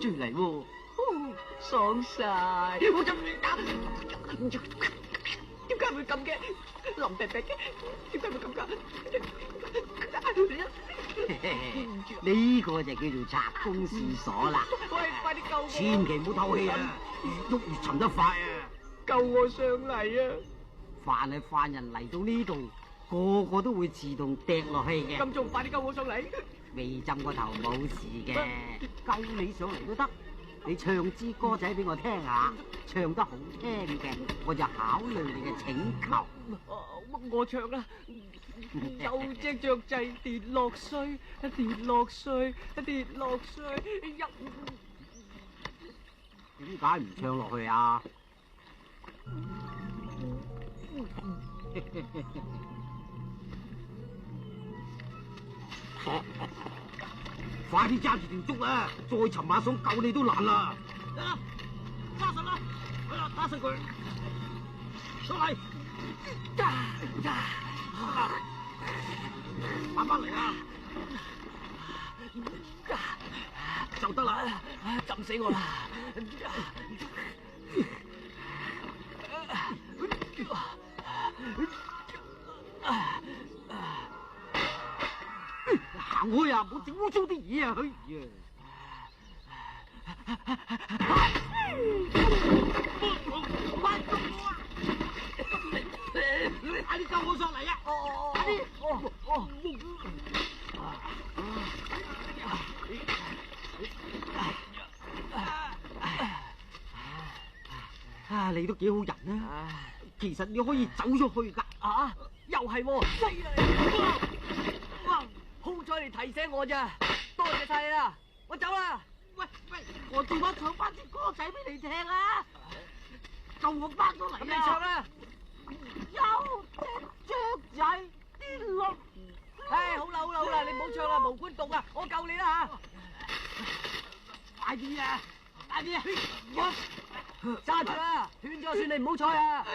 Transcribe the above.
追嚟喎，爽晒！我就點解會咁嘅？淋病病嘅，點解會咁㗎？呢個就叫做賊公試鎖啦！喂，快啲救我！千祈唔好透氣啊，越喐越沉得快啊！救我上嚟啊！凡係犯人嚟到呢度，個個都會自動掟落去嘅。咁仲快啲救我上嚟！未浸過頭冇事嘅，救你上嚟都得。你唱支歌仔俾我聽下，唱得好聽嘅，我就考慮你嘅請求。我唱啦，有隻雀仔跌落水，跌落水，跌落水，點解唔唱落去啊？快啲揸住條竹啦！再尋下想救你都難啦！揸實啦！打實佢！上嚟！慢慢嚟啊！就得啦！浸死我啦！行開啊！唔好整污糟啲嘢啊！快啲救我上嚟啊！快啲！你都幾好人啊！其實你可以走咗去噶。啊！又係喎，犀利！哇！好彩你提醒我咋，多謝晒你啦！我走啦！喂，我做乜唱翻支歌仔俾你聽啊！救我翻咗嚟啊！咁你唱啦！有隻雀仔跌落。唉，好啦，你唔好唱啦，無官動啊！我救你啦吓！快啲啊！快啲啊！揸住啦，斷咗算你唔好睬啊！